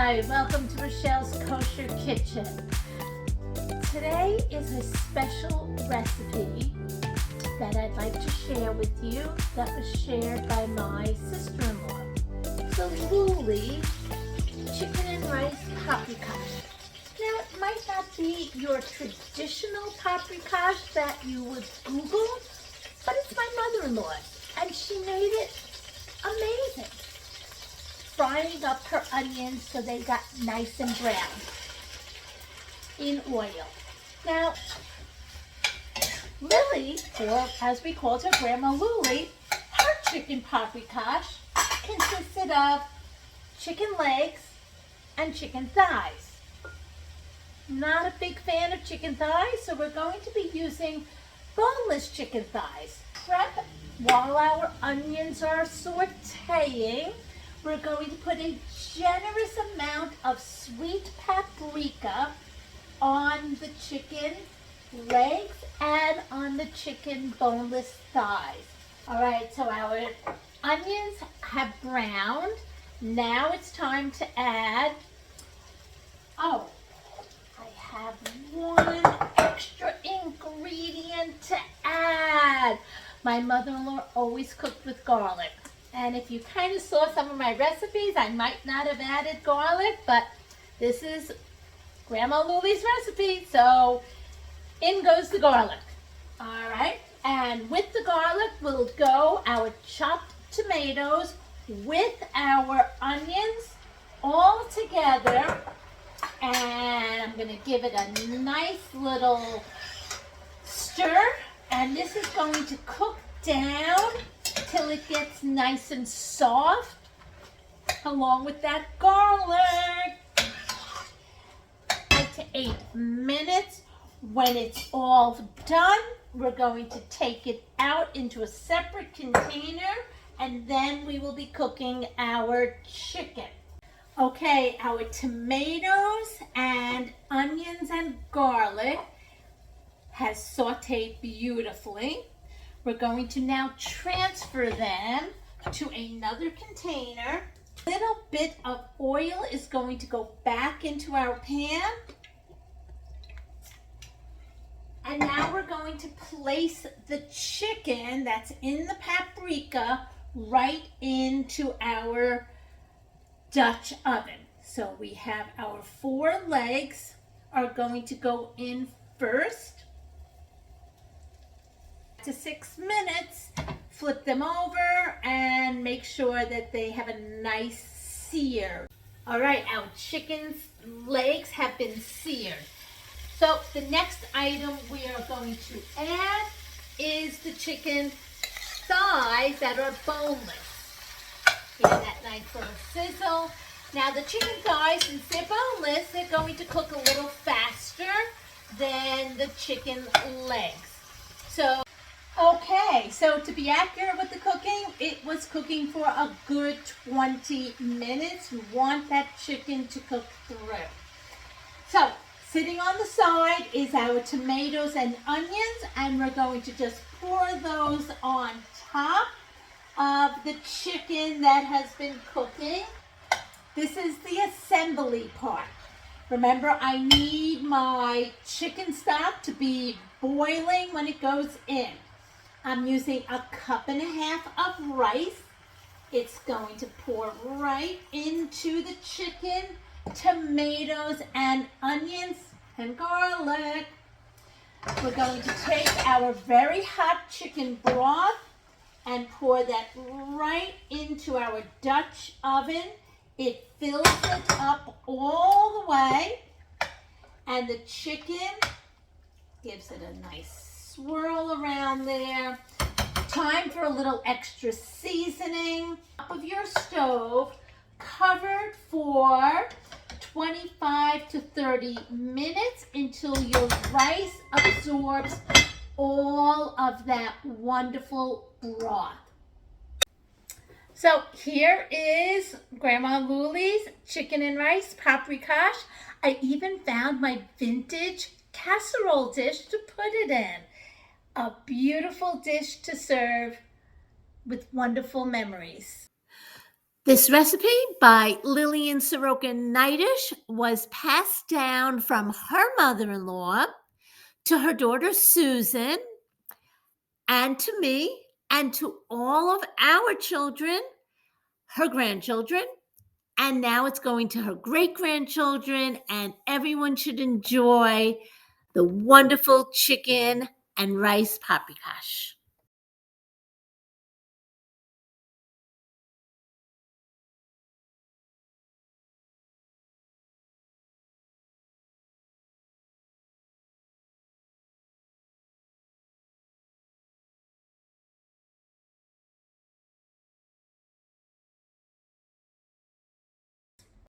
Hi, welcome to Rochelle's Kosher Kitchen. Today is a special recipe that I'd like to share with you that was shared by my sister-in-law. The Luli Chicken and Rice Paprikash. Now, it might not be your traditional paprikash that you would Google, but it's my mother-in-law's, and she made it amazing. Frying up her onions so they got nice and brown in oil. Now, Lily, or as we called her, Grandma Luli, her chicken paprikash consisted of chicken legs and chicken thighs. Not a big fan of chicken thighs, so we're going to be using boneless chicken thighs. Prep while our onions are sautéing. We're going to put a generous amount of sweet paprika on the chicken legs and on the chicken boneless thighs. All right, so our onions have browned. Now it's time to add, I have one extra ingredient to add. My mother-in-law always cooked with garlic. And if you kind of saw some of my recipes, I might not have added garlic, but this is Grandma Luli's recipe, so in goes the garlic. All right, and with the garlic will go our chopped tomatoes with our onions all together, and I'm gonna give it a nice little stir, and this is going to cook down till it gets nice and soft, along with that garlic. 5 to 8 minutes. When it's all done, we're going to take it out into a separate container, and then we will be cooking our chicken. Okay, our tomatoes and onions and garlic has sauteed beautifully. We're going to now transfer them to another container. A little bit of oil is going to go back into our pan. And now we're going to place the chicken that's in the paprika right into our Dutch oven. So we have our 4 legs are going to go in first. To 6 minutes, flip them over and make sure that they have a nice sear. All right, our chicken's legs have been seared. So the next item we are going to add is the chicken thighs that are boneless. Give that nice little sizzle. Now the chicken thighs, since they're boneless, they're going to cook a little faster than the chicken legs. Okay, so to be accurate with the cooking, it was cooking for a good 20 minutes. You want that chicken to cook through. So, sitting on the side is our tomatoes and onions, and we're going to just pour those on top of the chicken that has been cooking. This is the assembly part. Remember, I need my chicken stock to be boiling when it goes in. I'm using 1.5 cups of rice. It's going to pour right into the chicken, tomatoes, and onions and garlic. We're going to take our very hot chicken broth and pour that right into our Dutch oven. It fills it up all the way, and the chicken gives it a nice swirl around there. Time for a little extra seasoning. Top of your stove, covered for 25 to 30 minutes until your rice absorbs all of that wonderful broth. So here is Grandma Luli's chicken and rice paprikash. I even found my vintage casserole dish to put it in. A beautiful dish to serve with wonderful memories. This recipe by Lillian Sroka Neidich was passed down from her mother-in-law to her daughter Susan and to me and to all of our children, her grandchildren, and now it's going to her great-grandchildren, and everyone should enjoy the wonderful chicken and rice paprikash.